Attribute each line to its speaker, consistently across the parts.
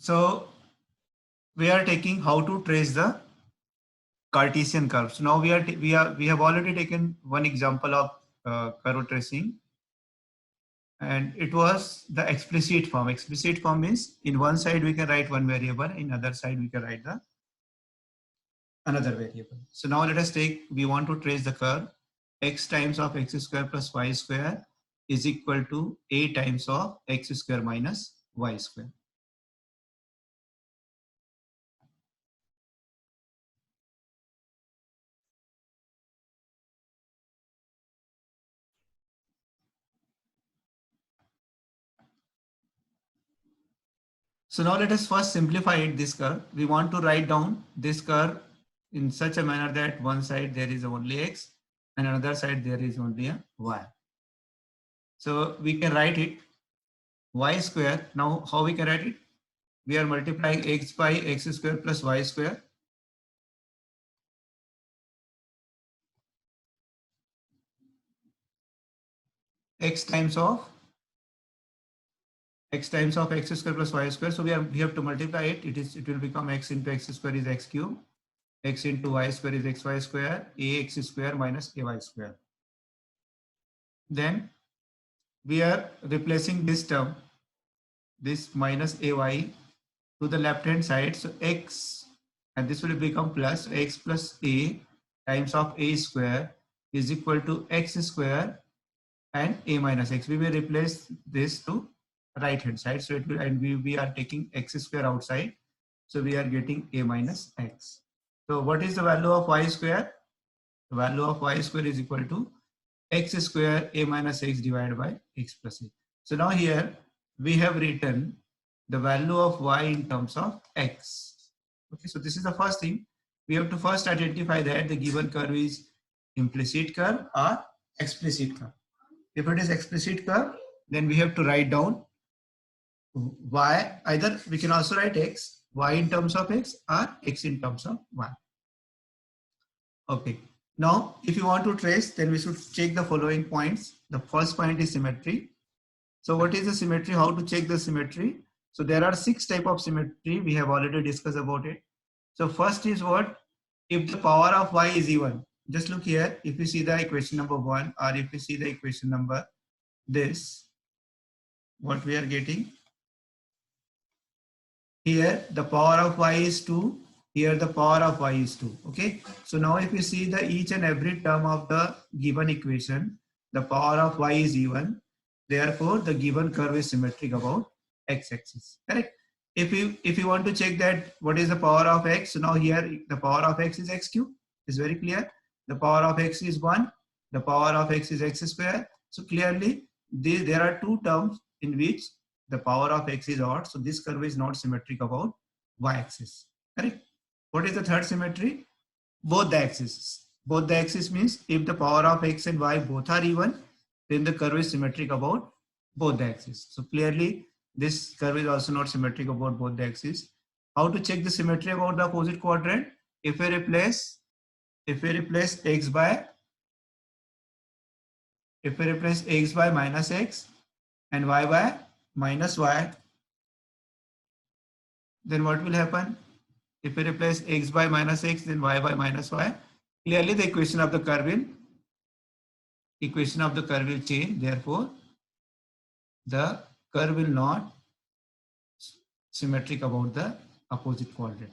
Speaker 1: So we are taking how to trace the Cartesian curve. So now we have already taken one example of curve tracing, and it was the explicit form. Explicit form means in one side we can write one variable, in other side we can write the another variable. So now let us take, we want to trace the curve x times of x square plus y square is equal to a times of x square minus y square. So now let us first simplify it, this curve. We want to write down this curve in such a manner that one side there is only x and another side there is only a y. So we can write it y square. Now how we can write it? We are multiplying x by x square plus y square. X times of x square plus y square. So we have to multiply it. It will become x into x square is x cube. X into y square is xy square. Ax square minus ay square. Then we are replacing this term, this minus ay, to the left hand side. So x, and this will become plus x plus a times of a square is equal to x square and a minus x. We will replace this to right hand side. So it will, and we are taking x square outside. So we are getting a minus x. So what is the value of y square? The value of y square is equal to x square a minus x divided by x plus a. So now here we have written the value of y in terms of x. Okay, so this is the first thing. We have to first identify that the given curve is implicit curve or explicit curve. If it is explicit curve, then we have to write down y, either we can also write x, y in terms of x or x in terms of y. Okay. Now, if you want to trace, then we should check the following points. The first point is symmetry. So what is the symmetry? How to check the symmetry? So there are 6 types of symmetry. We have already discussed about it. So first is what? If the power of y is even. Just look here. If you see the equation number 1, or if you see the equation number this, what we are getting here, the power of y is 2. Here the power of y is 2. Okay. So now if you see the each and every term of the given equation, the power of y is even. Therefore, the given curve is symmetric about x-axis. Correct. If you want to check that what is the power of x, so now here the power of x is x cube. Is very clear. The power of x is 1. The power of x is x square. So clearly there are 2 terms in which the power of x is odd. So this curve is not symmetric about y-axis. Correct. What is the third symmetry? Both the axes. Both the axes means if the power of x and y both are even, then the curve is symmetric about both the axes. So clearly this curve is also not symmetric about both the axes. How to check the symmetry about the opposite quadrant? If we replace x by minus x and y by minus y, then what will happen? If we replace x by minus x, then y by minus y, clearly the equation of the curve will change. Therefore, the curve will not symmetric about the opposite quadrant.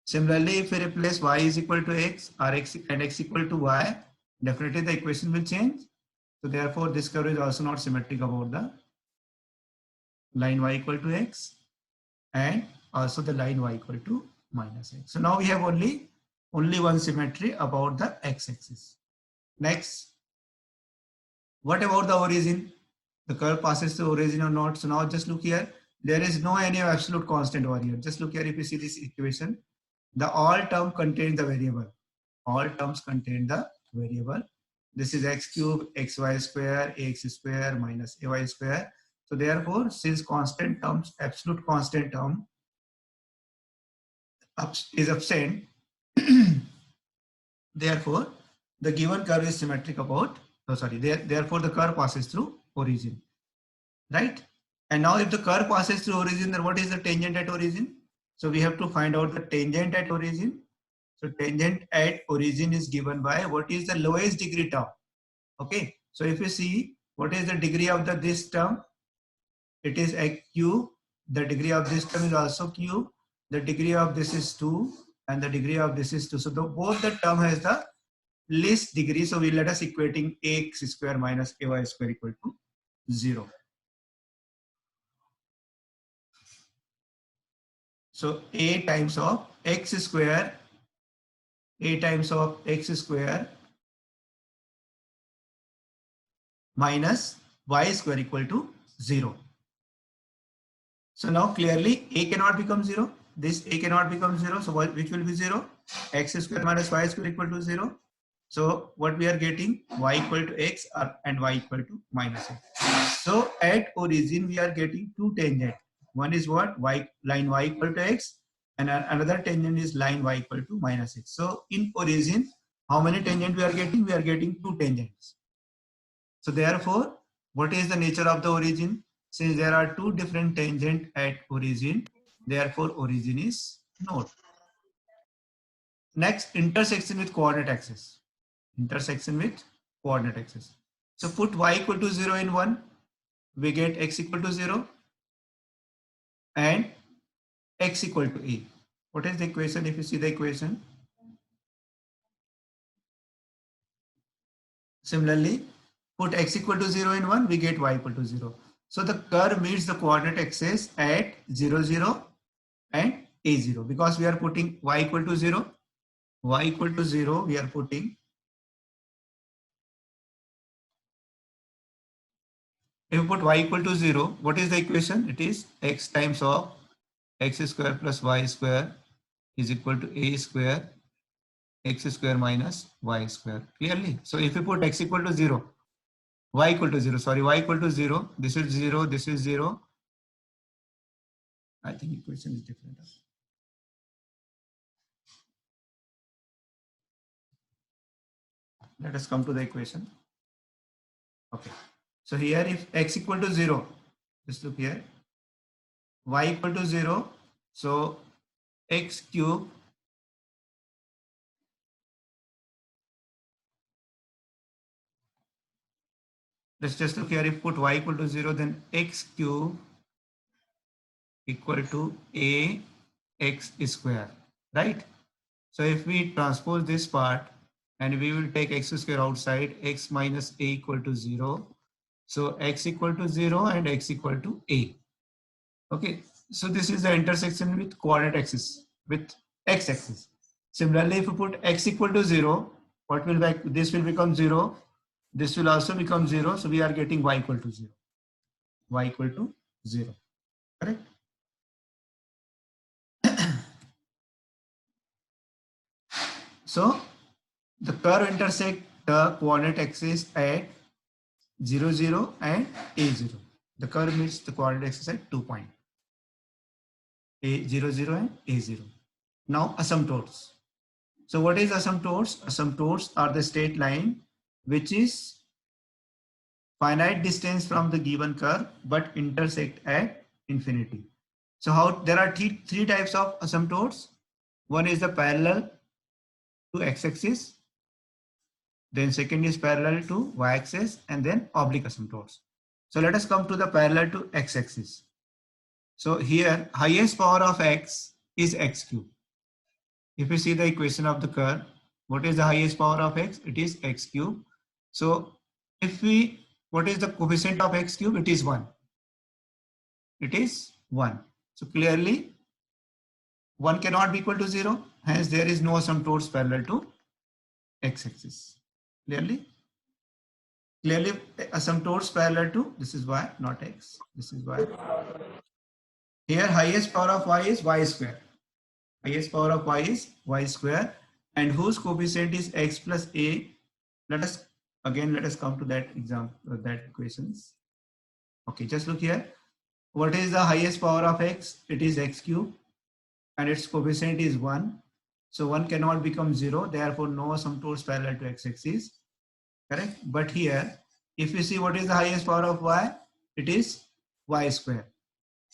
Speaker 1: Similarly, if we replace y is equal to x or x and x equal to y, definitely the equation will change. So therefore, this curve is also not symmetric about the line y equal to x and also the line y equal to minus x. So now we have only one symmetry about the x-axis. Next, what about the origin? The curve passes through origin or not? So now just look here. There is no any absolute constant over here. Just look here. If you see this equation, the all term contain the variable. All terms contain the variable. This is x cube, xy square, ax square minus ay square. So therefore, since constant terms, absolute constant term is absent, therefore the given curve is symmetric about, therefore the curve passes through origin, right? And now if the curve passes through origin, then what is the tangent at origin? So we have to find out the tangent at origin. So tangent at origin is given by what is the lowest degree term. Okay. So if you see what is the degree of this term, it is a cube. The degree of this term is also cube. The degree of this is 2 and the degree of this is 2. So both the term has the least degree. So we let us equating ax square minus ay square equal to 0. So a times of x square minus y square equal to 0. So now clearly a cannot become 0. This a cannot become 0. So which will be 0? X square minus y square equal to 0. So what we are getting, y equal to x and y equal to minus x. So at origin we are getting two tangent. One is what? Line y equal to x, and another tangent is line y equal to minus x. So in origin, how many tangent we are getting? We are getting two tangents. So therefore, what is the nature of the origin? Since there are two different tangent at origin, therefore origin is node. Next, intersection with coordinate axis. Intersection with coordinate axis. So put y equal to 0 in 1, we get x equal to 0 and x equal to a. What is the equation? If you see the equation, similarly, put x equal to 0 in 1, we get y equal to 0. So the curve meets the coordinate axis at 0, 0 and a0 because we are putting y equal to 0. Y equal to 0, we are putting. If you put y equal to 0, what is the equation? It is x times of x square plus y square is equal to a square x square minus y square. Clearly. So if you put x equal to 0, y equal to 0, sorry, y equal to 0, this is 0, this is 0. I think equation is different. Let us come to the equation. Okay. So here if x equal to 0, just look here, y equal to 0, so x cube let's just look here, if put y equal to 0, then x cube equal to a x square, right? So if we transpose this part and we will take x square outside, x minus a equal to 0. So x equal to 0 and x equal to a. Okay, so this is the intersection with coordinate axis, with x axis. Similarly, if you put x equal to 0, what will be, this will become 0. This will also become 0. So we are getting y equal to 0. Y equal to 0. Correct? So the curve intersect the coordinate axis at 0, 0 and a0. The curve meets the coordinate axis at 2 points. A0, 0 and a0. Now asymptotes. So what is asymptotes? Asymptotes are the straight line which is finite distance from the given curve but intersect at infinity. So how there are three types of asymptotes. One is the parallel to x-axis, then second is parallel to y-axis, and then oblique asymptotes. So let us come to the parallel to x-axis. So here highest power of x is x cube. If you see the equation of the curve, what is the highest power of x? It is x cube. So if we, what is the coefficient of x cube? It is 1. It is 1. So clearly 1 cannot be equal to 0. Hence there is no asymptotes parallel to x-axis. Clearly asymptotes parallel to, this is y, not x, this is y. Here highest power of y is y square. Highest power of y is y square, and whose coefficient is x plus a. Let us come to that example, that equations. Okay, just look here. What is the highest power of x? It is x cube, and its coefficient is 1. So 1 cannot become 0. Therefore, no asymptotes parallel to x-axis. Correct. But here, if you see what is the highest power of y, it is y square,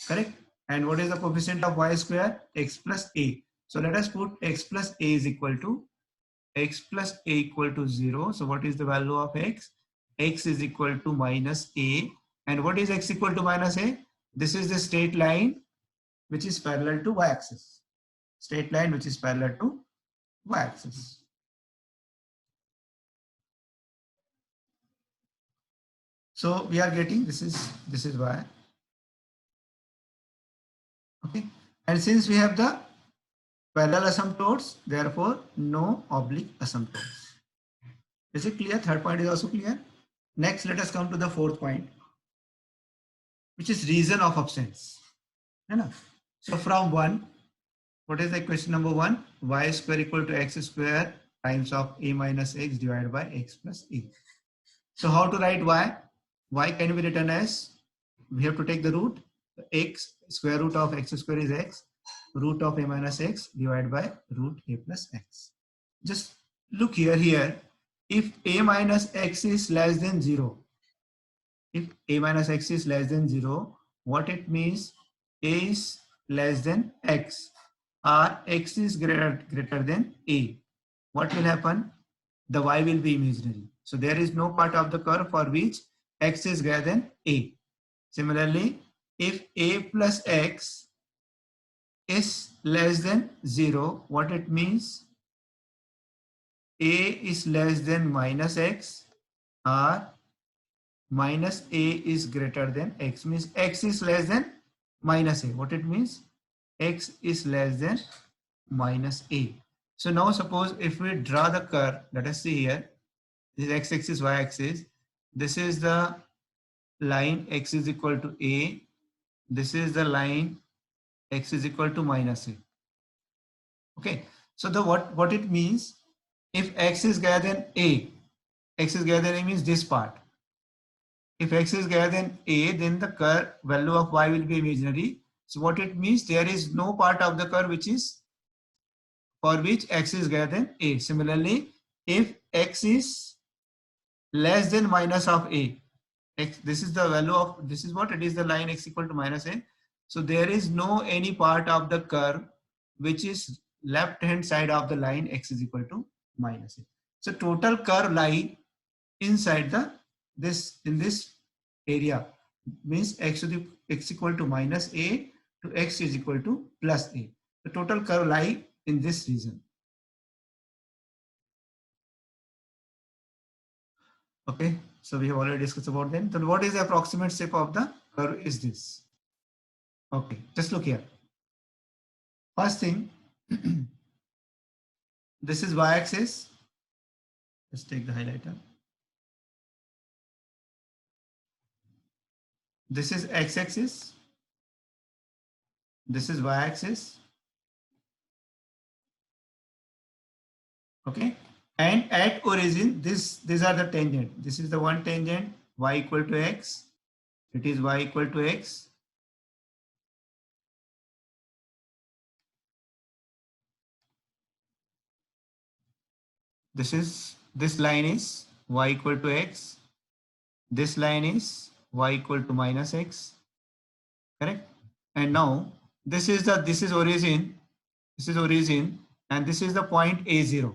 Speaker 1: correct? And what is the coefficient of y square? X plus a. So let us put x plus a is equal to x plus a equal to 0. So what is the value of x? X is equal to minus a. And what is x equal to minus a? This is the straight line which is parallel to y-axis. Straight line which is parallel to y-axis. So we are getting this is y. Okay. And since we have the parallel asymptotes, therefore no oblique asymptotes. Is it clear? Third point is also clear. Next, let us come to the fourth point, which is reason of absence. So from 1, what is the equation number 1? Y square equal to x square times of a minus x divided by x plus a. So how to write y? Y can be written as, we have to take the root. X, square root of x square is x. Root of a minus x divided by root a plus x. Just look here. If a minus x is less than 0, if a minus x is less than 0, what it means? A is less than x or x is greater than a. What will happen? The y will be imaginary. So there is no part of the curve for which x is greater than a. Similarly, if a plus x is less than 0, what it means? A is less than minus x or minus a is greater than x, means x is less than minus a. What it means? X is less than minus a. So now suppose if we draw the curve, let us see here, this is x-axis, y-axis. This is the line x is equal to a. This is the line x is equal to minus a. Okay. So the what it means, if x is greater than a, x is greater than a means this part. If x is greater than a, then the curve value of y will be imaginary. So what it means, there is no part of the curve which is for which x is greater than a. Similarly, if x is less than minus of a, x, this is the value of, this is what it is, the line x equal to minus a. So there is no any part of the curve which is left hand side of the line x is equal to minus a. So total curve lie inside the in this area, means x to the x equal to minus a to x is equal to plus a. The total curve lie in this region. Okay, so we have already discussed about them. So what is the approximate shape of the curve is this? Okay, just look here. First thing, this is y-axis. Let's take the highlighter. This is x-axis. This is y-axis. Okay, and at origin, these are the tangent. This is the one tangent, y equal to x. It is y equal to x. This line is y equal to x. This line is y equal to minus x. Correct? And now this is origin. This is origin, and this is the point A0.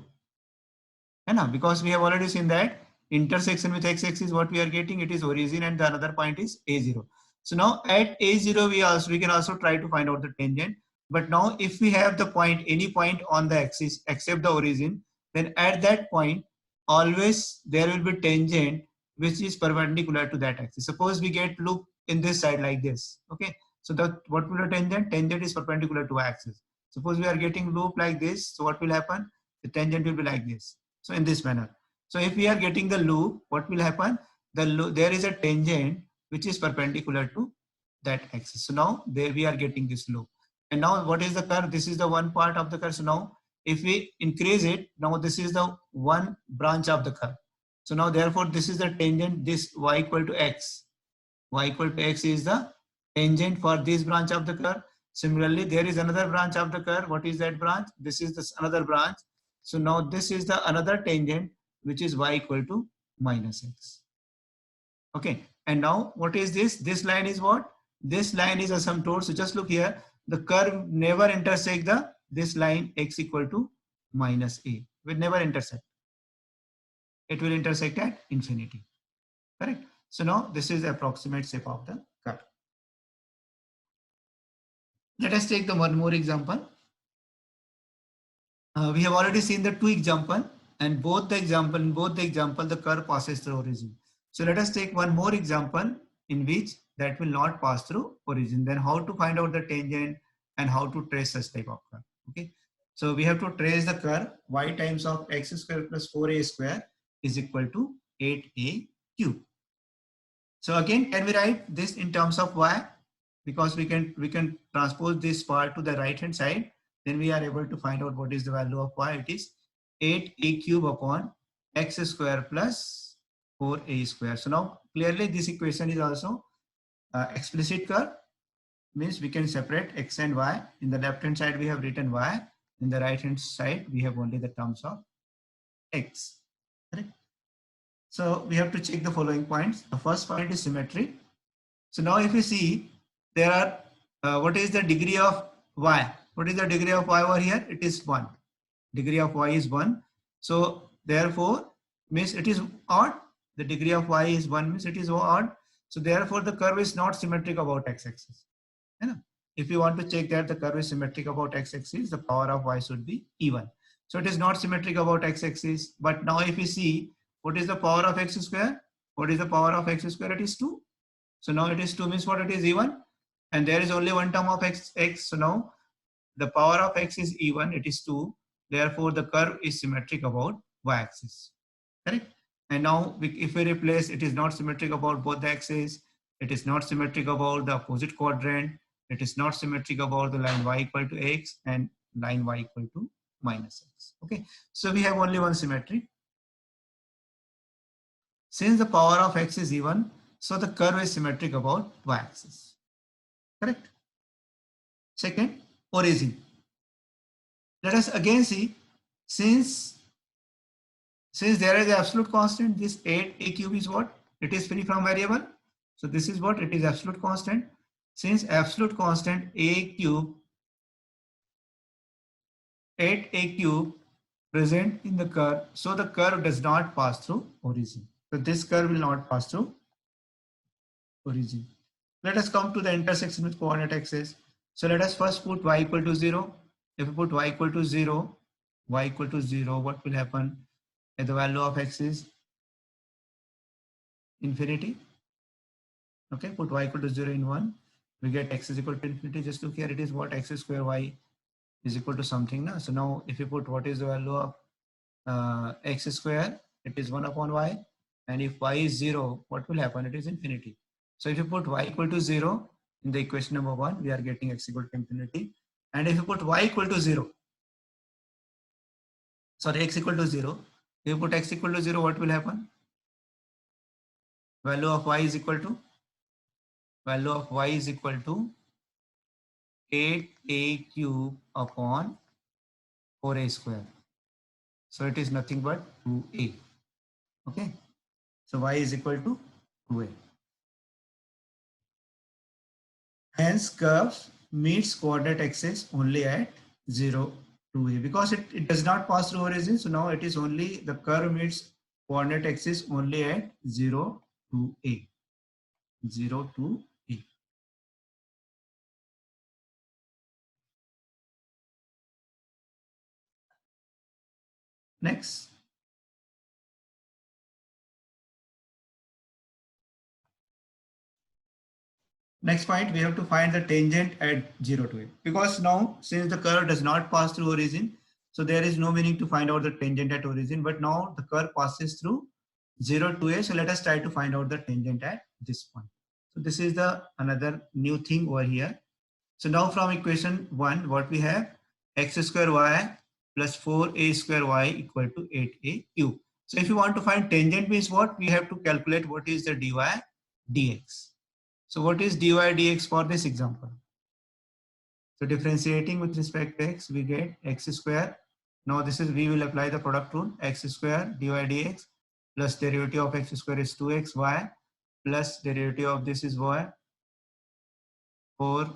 Speaker 1: Because we have already seen that intersection with x-axis, what we are getting, it is origin, and the another point is A0. So now at A0 we can also try to find out the tangent. But now if we have the point, any point on the axis except the origin, then at that point always there will be tangent which is perpendicular to that axis. Suppose we get loop in this side like this. Okay, so what will the tangent? Tangent is perpendicular to axis. Suppose we are getting loop like this, so what will happen? The tangent will be like this. So in this manner. So if we are getting the loop, what will happen? There is a tangent which is perpendicular to that axis. So now there we are getting this loop. And now what is the curve? This is the one part of the curve. So now if we increase it, now this is the one branch of the curve. So now therefore this is the tangent, this y equal to x. Y equal to x is the tangent for this branch of the curve. Similarly, there is another branch of the curve. What is that branch? This is this another branch. So now this is the another tangent which is y equal to minus x. Okay. And now what is this? This line is what? This line is asymptote. So just look here. The curve never intersect this line x equal to minus a. Will never intersect. It will intersect at infinity. Correct. So now this is the approximate shape of the curve. Let us take the one more example. We have already seen the two example, and in both the example the curve passes through origin. So let us take one more example in which that will not pass through origin. Then how to find out the tangent and how to trace such type of curve. Okay. So we have to trace the curve y times of x square plus 4a square is equal to 8a cube. So again, can we write this in terms of y? Because we can transpose this part to the right hand side, then we are able to find out what is the value of y. It is 8a cube upon x square plus 4a square. So now clearly this equation is also explicit curve, means we can separate x and y. In the left hand side we have written y, in the right hand side we have only the terms of x. Correct? So we have to check the following points. The first point is symmetry. So now if you see, there are, what is the degree of y? What is the degree of y over here? It is 1. Degree of y is 1. So therefore, means it is odd. The degree of y is 1 means it is odd. So therefore, the curve is not symmetric about x-axis. If you want to check that the curve is symmetric about x-axis, the power of y should be even. So it is not symmetric about x-axis. But now if you see, what is the power of x square? What is the power of x square? It is 2. So now it is 2 means what? It is even, and there is only one term of x. So now the power of x is even, it is 2. Therefore, the curve is symmetric about y-axis. Correct? And now if we replace, it is not symmetric about both the axes. It is not symmetric about the opposite quadrant. It is not symmetric about the line y equal to x and line y equal to minus x. Okay. So we have only one symmetry. Since the power of x is even, so the curve is symmetric about y-axis. Correct? Second, origin. Let us again see, since there is absolute constant, this 8a cube is what? It is free from variable. So this is what? It is absolute constant. Since absolute constant a cube, 8a cube present in the curve, so the curve does not pass through origin. So this curve will not pass through origin. Let us come to the intersection with coordinate axis. So let us first put y equal to 0. If we put y equal to 0, what will happen? If the value of x is infinity. Okay, put y equal to 0 in 1. We get x is equal to infinity. Just look here, it is what? X square y is equal to something. Now, so now if you put what is the value of x square, it is 1 upon y. And if y is 0, what will happen? It is infinity. So if you put y equal to 0 in the equation number 1, we are getting x equal to infinity. And if you put y equal to 0, sorry, x equal to 0, if you put x equal to 0, what will happen? Value of y is equal to 8a cube upon 4a square. So it is nothing but 2a. Okay. So y is equal to 2a. Hence curve meets coordinate axis only at 0, 2a, because it does not pass through origin. So now it is only, the curve meets coordinate axis only at 0, 2a. 0 to a. Next. Next point, we have to find the tangent at 0 to a. Because now, since the curve does not pass through origin, so there is no meaning to find out the tangent at origin. But now the curve passes through 0 to a. So let us try to find out the tangent at this point. So this is the another new thing over here. So now from equation 1, what we have? X square y plus 4a square y equal to 8a cube. So if you want to find tangent means what? We have to calculate what is the dy dx. So what is dy dx for this example? So differentiating with respect to x, we get x square. Now this is, we will apply the product rule, x square dy dx plus derivative of x square is 2xy plus derivative of this is y 4,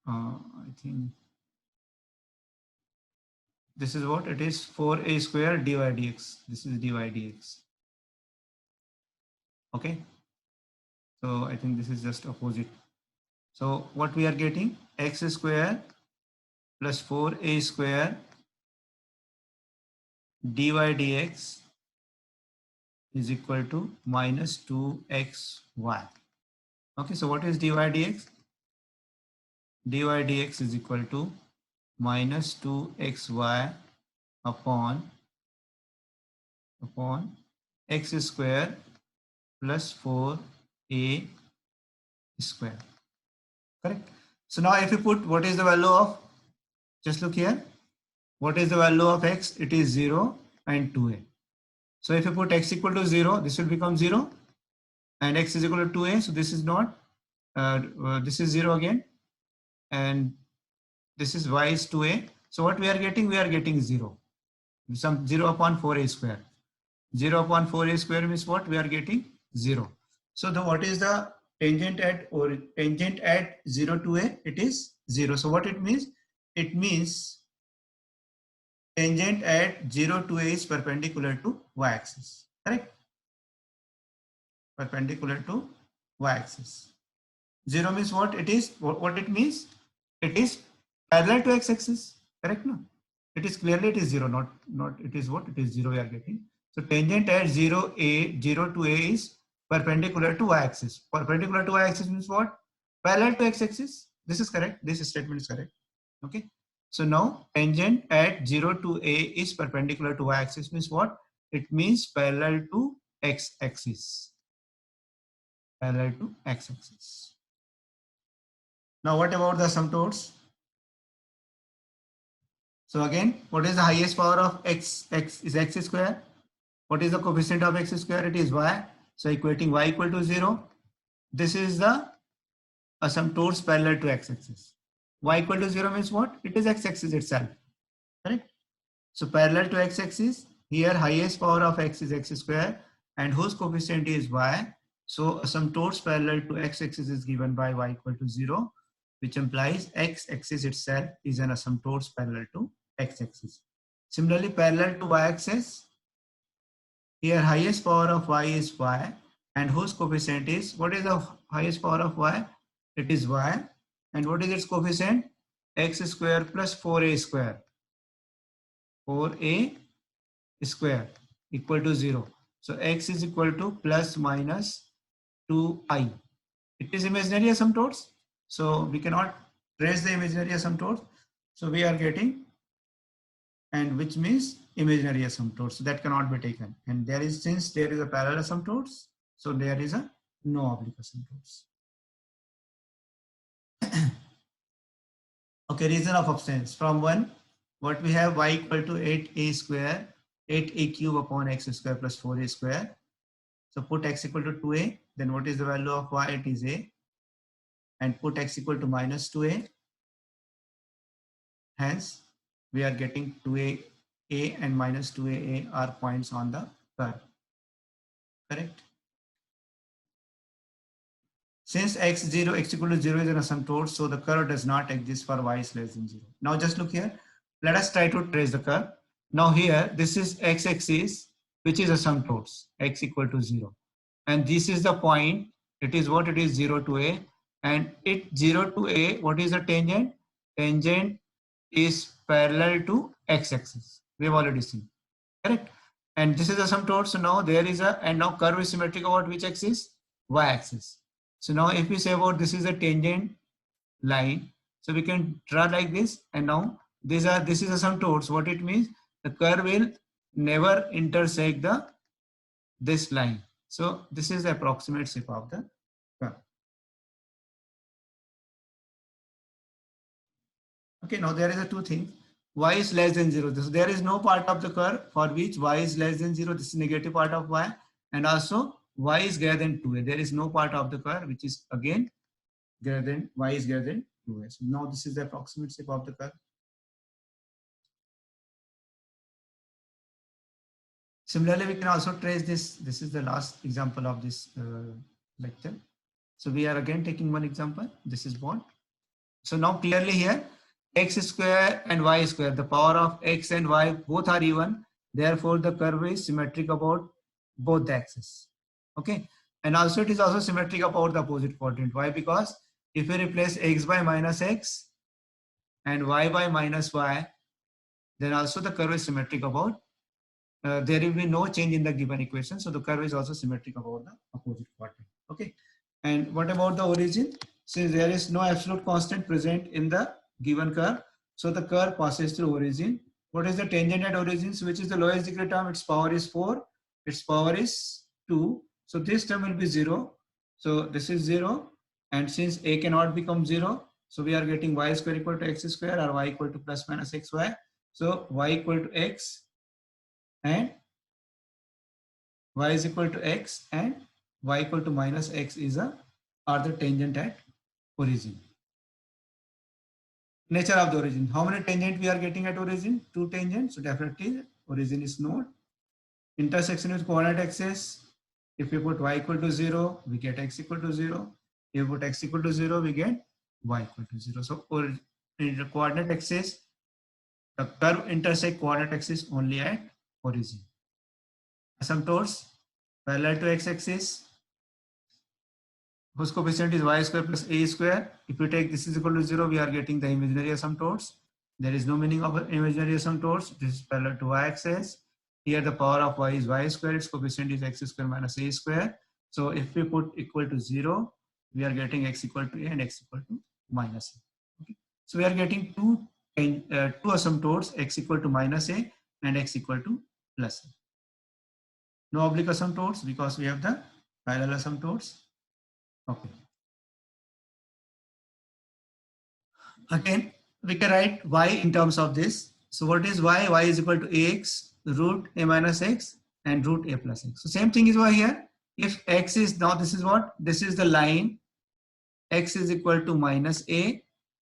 Speaker 1: I think this is what it is, 4a square dy dx. This is dy dx. Okay. So I think this is just opposite. So what we are getting, x square plus 4a square dy dx is equal to minus 2xy. Okay, so what is dy dx? Dy dx is equal to minus 2xy upon x square plus 4a square. Correct. So now if you put, what is the value of, just look here, what is the value of x? It is 0 and 2a. So if you put x equal to 0, this will become 0, and x is equal to 2a, so this is not, this is 0 again, and this is y is 2a. So what we are getting? We are getting 0. Some 0 upon 4a square. 0 upon 4a square means what? We are getting 0. So the what is the tangent at, or tangent at 0 to a? It is 0. So what it means? It means tangent at 0 to a is perpendicular to y-axis. Correct? Perpendicular to y-axis. 0 means what? It is, what it means? It is parallel to x-axis. Correct? No? It is clearly, it is 0, not it is what? It is 0 we are getting. So tangent at 0 to a is perpendicular to y-axis. Perpendicular to y-axis means what? Parallel to x-axis. This is correct. This statement is correct. Okay. So now tangent at 0 to a is perpendicular to y-axis means what? It means parallel to x-axis. Parallel to x-axis. Now what about the asymptotes? So again, what is the highest power of x? X is x square. What is the coefficient of x square? It is y. So equating y equal to 0. This is the asymptotes parallel to x-axis. Y equal to 0 means what? It is x-axis itself. Correct? So parallel to x-axis, here highest power of x is x square and whose coefficient is y. So asymptotes parallel to x-axis is given by y equal to 0, which implies x-axis itself is an asymptotes parallel to x-axis. Similarly, parallel to y-axis, here highest power of y is y and whose coefficient is, what is the highest power of y? It is y. And what is its coefficient? X square plus 4a square. 4a square equal to 0. So x is equal to plus minus 2i. It is imaginary asymptotes. So we cannot trace the imaginary asymptotes. So we are getting, and which means imaginary asymptotes. So that cannot be taken. And there is, since there is a parallel asymptotes, so there is a no oblique asymptotes. Okay, reason of absence. From 1, what we have, y equal to 8a square, 8a cube upon x square plus 4a square. So put x equal to 2a, then what is the value of y? It is a. And put x equal to minus 2a. Hence, we are getting 2a and minus 2a are points on the curve. Correct? Since x equal to 0 is an asymptote, so the curve does not exist for y is less than 0. Now just look here. Let us try to trace the curve. Now here, this is x-axis, which is asymptotes, x equal to 0. And this is the point, it is what? It is 0 to a. And it 0 to a, what is the tangent? Tangent is parallel to x-axis. We have already seen. Correct? And this is asymptote. So now there is a, and now curve is symmetric about which axis? Y-axis. So now if we say about this is a tangent line, so we can draw like this, and now this is asymptotes. What it means? The curve will never intersect this line. So this is the approximate shape of the curve. Okay, now there is a two things. Y is less than 0. So there is no part of the curve for which y is less than 0. This is negative part of y. And also y is greater than 2a. There is no part of the curve which is again greater than, y is greater than 2a. So now this is the approximate shape of the curve. Similarly, we can also trace this. This is the last example of this vector. So we are again taking one example. This is what. So now clearly here, x square and y square, the power of x and y both are even. Therefore, the curve is symmetric about both the axes. Okay. And also it is also symmetric about the opposite quadrant. Why? Because if we replace x by minus x and y by minus y, then also the curve is symmetric about, there will be no change in the given equation. So the curve is also symmetric about the opposite quadrant. Okay. And what about the origin? Since there is no absolute constant present in the given curve, so the curve passes through origin. What is the tangent at origin? So which is the lowest degree term? Its power is 4. Its power is 2. So this term will be 0. So this is 0. And since a cannot become 0, so we are getting y square equal to x square or y equal to plus minus xy. So y equal to x and y is equal to x and y equal to minus x is are the tangent at origin. Nature of the origin. How many tangent we are getting at origin? 2 tangents. So definitely origin is known. Intersection with coordinate axis. If we put y equal to 0, we get x equal to 0. If we put x equal to 0, we get y equal to 0. So in the coordinate axis, the curve intersect coordinate axis only at origin. Asymptotes parallel to x-axis, whose coefficient is y square plus a square. If we take this is equal to 0, we are getting the imaginary asymptotes. There is no meaning of imaginary asymptotes. This is parallel to y-axis. Here the power of y is y square. Its coefficient is x square minus a square. So if we put equal to 0, we are getting x equal to a and x equal to minus a. Okay. So we are getting two asymptotes, x equal to minus a and x equal to plus a. No oblique asymptotes because we have the parallel asymptotes. Okay. Again, we can write y in terms of this. So what is y? Y is equal to ax root a minus x and root a plus x. So same thing is y here. If x is now, this is what? This is the line x is equal to minus a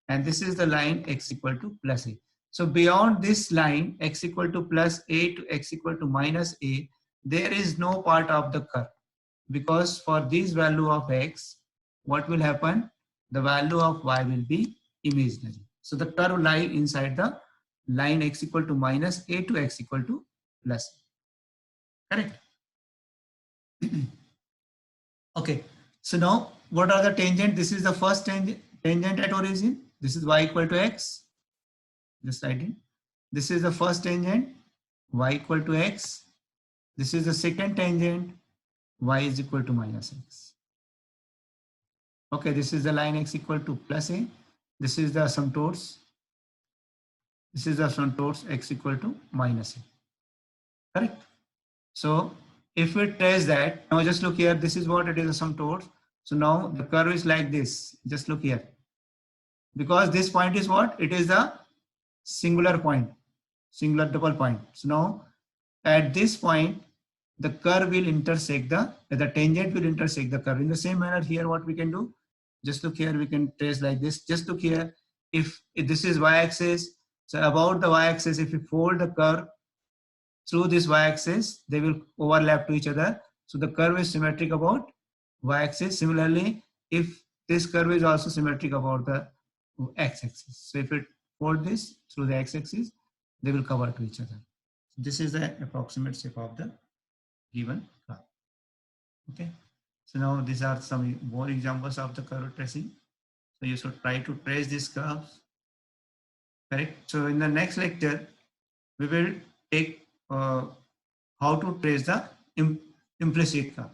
Speaker 1: and this is the line x equal to plus a. So beyond this line x equal to plus a to x equal to minus a, there is no part of the curve, because for this value of x, what will happen? The value of y will be imaginary. So the curve lie inside the line x equal to minus a to x equal to plus a. Correct? Okay. So now what are the tangent? This is the first tangent at origin. This is y equal to x. Just write it. This is the first tangent, y equal to x. This is the second tangent, y is equal to minus x. Okay, this is the line x equal to plus a. This is the asymptotes. This is the asymptotes x equal to minus a. Correct? So if we trace that, now just look here, this is what it is, asymptotes. So now the curve is like this. Just look here. Because this point is what? It is the singular point, singular double point. So now at this point, the curve will intersect the tangent will intersect the curve. In the same manner here, what we can do? Just look here, we can trace like this. Just look here. If this is y-axis, so about the y-axis, if we fold the curve through this y-axis, they will overlap to each other. So the curve is symmetric about y-axis. Similarly, if this curve is also symmetric about the x-axis. So if it fold this through the x-axis, they will cover to each other. This is the approximate shape of the given curve. Okay. So now these are some more examples of the curve tracing. So you should try to trace these curves. Correct. So in the next lecture, we will take how to trace the implicit curve.